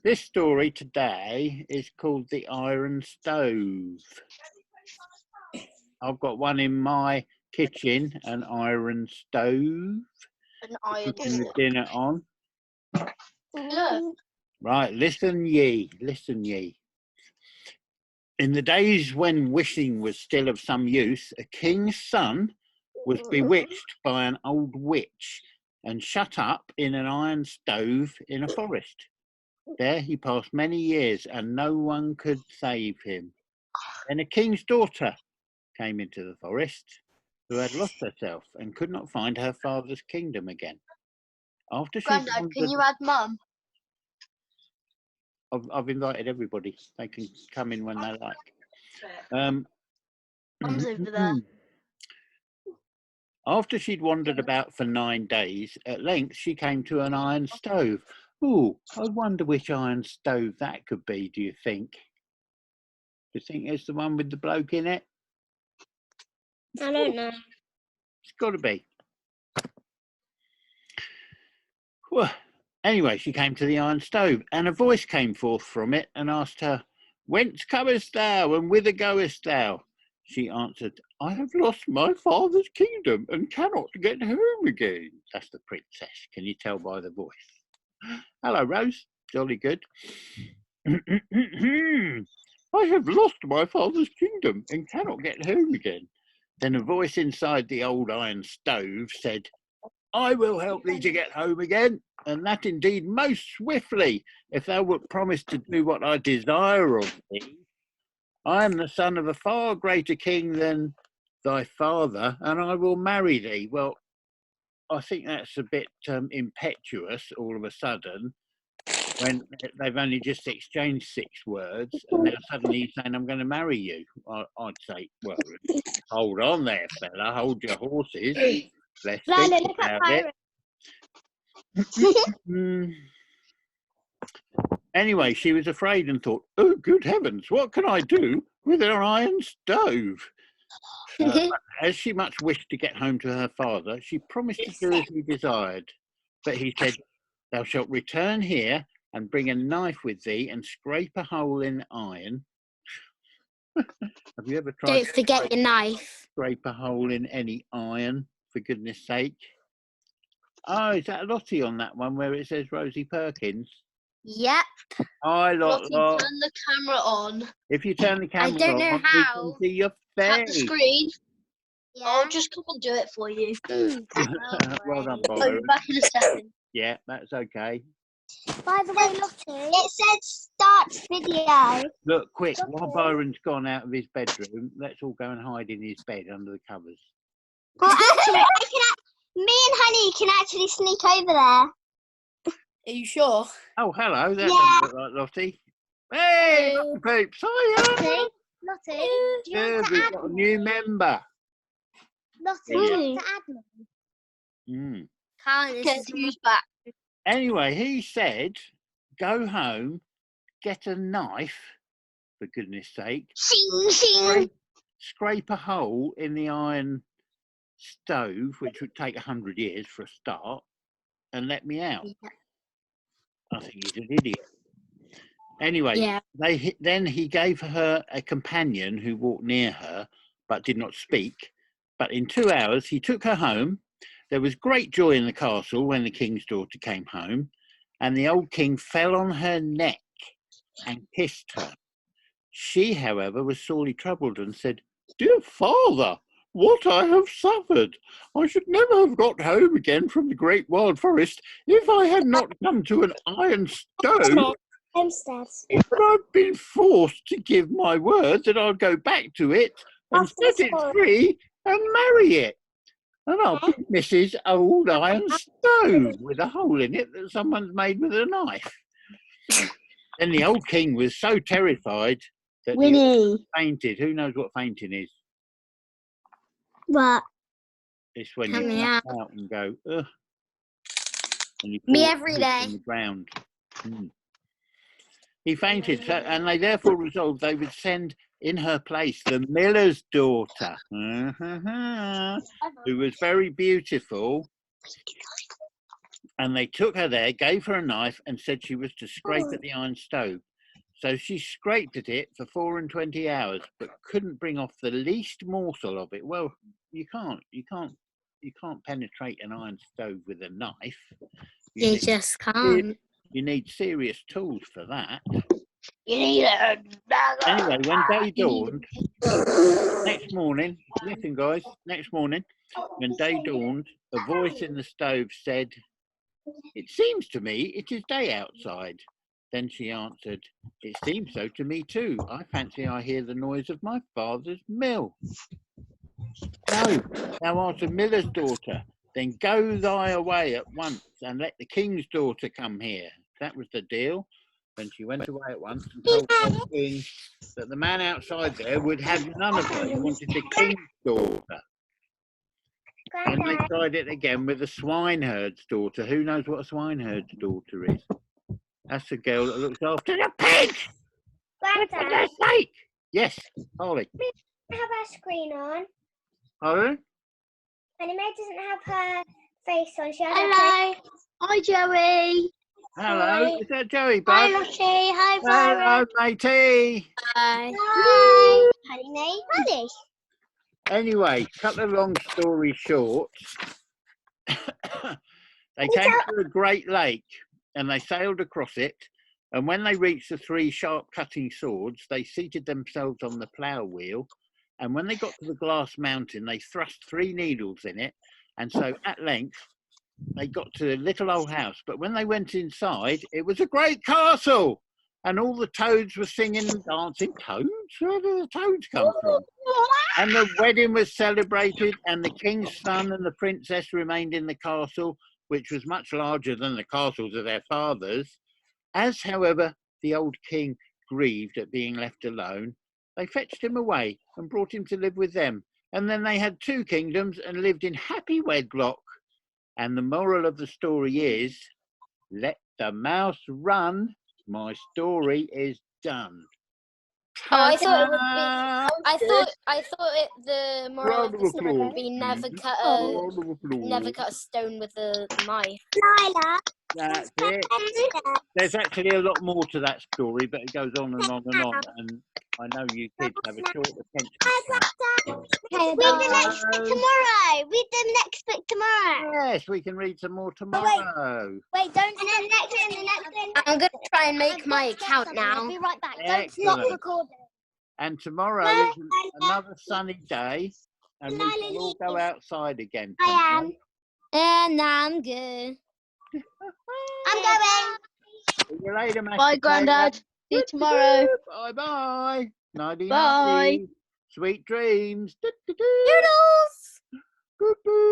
This story today is called The Iron Stove. I've got one in my kitchen, an iron stove. An iron Cooking the dinner on. Look. Right, listen ye, listen ye. In the days when wishing was still of some use, a king's son was bewitched by an old witch and shut up in an iron stove in a forest. There he passed many years and no one could save him. Then a king's daughter came into the forest who had lost herself and could not find her father's kingdom again. After she Grandad, can you add Mum? I've invited everybody. They can come in when they like. Mum's over there. After she'd wandered about for 9 days, at length she came to an iron stove. Ooh, I wonder which iron stove that could be, do you think? Do you think it's the one with the bloke in it? I don't know. It's got to be. Well, anyway, she came to the iron stove, and a voice came forth from it and asked her, "Whence comest thou, and whither goest thou?" She answered, "I have lost my father's kingdom and cannot get home again." That's the princess. Can you tell by the voice? Hello, Rose. Jolly good. I have lost my father's kingdom and cannot get home again. Then a voice inside the old iron stove said, "I will help thee to get home again, and that indeed most swiftly, if thou wilt promise to do what I desire of thee. I am the son of a far greater king than thy father, and I will marry thee." Well, I think that's a bit impetuous all of a sudden, when they've only just exchanged 6 words, and now suddenly he's saying, "I'm going to marry you." I'd say, well, hold on there, fella, hold your horses. Let's think about it. Anyway, she was afraid and thought, "Oh, good heavens, what can I do with an iron stove?" As she much wished to get home to her father, she promised to do as he desired. But he said, "Thou shalt return here and bring a knife with thee and scrape a hole in iron." Have you ever tried Don't forget your knife. Scrape a hole in any iron, for goodness sake? Oh, is that Lottie on that one where it says Rosie Perkins? Yep. Hi, Lottie, Lot. turn the camera on. If you turn the camera don't know on, how. we can see your Tap the face. screen. Yeah. I'll just come and do it for you. Well done, I'll Byron. be back in a second. Yeah, that's okay. By the way, Lottie. It said start video. Look, quick, while Byron's gone out of his bedroom, let's all go and hide in his bed under the covers. Well, actually, me and Honey can actually sneak over there. Are you sure? Oh, hello. That Yeah. doesn't look like Lottie. Hey, Hello. peeps. Hiya. Lottie, do you Yeah, want to we've add got a me? new member. Lottie, do you want to add me? Can't. Guess who's back? Anyway, he said, go home, get a knife, for goodness sake, Shing, shing. scrape a hole in the iron stove, which would take 100 years for a start, and let me out. Yeah. I think he's an idiot. Anyway, Yeah. then he gave her a companion who walked near her, but did not speak. But in 2 hours, he took her home. There was great joy in the castle when the king's daughter came home, and the old king fell on her neck and kissed her. She, however, was sorely troubled and said, "Dear father, what I have suffered! I should never have got home again from the great wild forest if I had not come to an iron stove. But I've been forced to give my word that I'll go back to it and set it free and marry it. And I'll be Mrs. Old Iron Stove with a hole in it that someone's made with a knife." Then the old king was so terrified that he fainted. Who knows what fainting is? What? It's when Help you me pass out and go, ugh. And you Me fall every asleep day. on the ground. He fainted, and they therefore resolved they would send in her place the miller's daughter, who was very beautiful And they took her there, gave her a knife, and said she was to scrape at the iron stove. So she scraped at it for 24 hours, but couldn't bring off the least morsel of it. Well, you can't penetrate an iron stove with a knife. You just can't. You need serious tools for that. You need a dagger. Anyway, when day dawned, next morning, listen guys, next morning, when day dawned, a voice in the stove said, "It seems to me it is day outside." Then she answered, "It seems so to me too. I fancy I hear the noise of my father's mill." "No, thou art a miller's daughter. Then go thy away at once and let the king's daughter come here." That was the deal. Then she went away at once and told the king that the man outside there would have none of her. He wanted the king's daughter. And they tried it again with the swineherd's daughter. Who knows what a swineherd's daughter is? That's the girl that looks after the pigs. For Grandad, their sake. Yes, Holly. have our screen on. Holly? And May doesn't have her face on. She has Hello. Hi, Joey. Hello. Hi. Is that Joey, Hi, bud? Lottie. Hi, Hello, Sarah. matey. Hi. Honey, May. Honey. Anyway, cut the long story short, they came to a great lake and they sailed across it. And when they reached the 3 sharp cutting swords, they seated themselves on the plough wheel. And when they got to the glass mountain, they thrust 3 needles in it. And so at length, they got to a little old house. But when they went inside, it was a great castle. And all the toads were singing and dancing. Toads? Where do the toads come from? And the wedding was celebrated, and the king's son and the princess remained in the castle, which was much larger than the castles of their fathers. As, however, the old king grieved at being left alone, they fetched him away and brought him to live with them. And then they had 2 kingdoms and lived in happy wedlock. And the moral of the story is, let the mouse run. My story is done. Oh, I thought it would be. Ta-da! I thought the moral of the story would be never cut a stone with a knife. Lila. That's it. There's actually a lot more to that story, but it goes on and on and on. And I know you kids have a short attention span. Read the next bit tomorrow. Read the next bit tomorrow. Yes, we can read some more tomorrow. Wait, don't. And then the next one. I'm gonna try and make my account now. I'll be right back. Don't Excellent. stop recording. And tomorrow is another sunny day, and we can all go outside again. I am. And I'm good. I'm going. See you later, Master Bye, Grandad. See you tomorrow. Bye bye. Nighty Bye. nighty. Sweet dreams. Noodles! Doo-doo.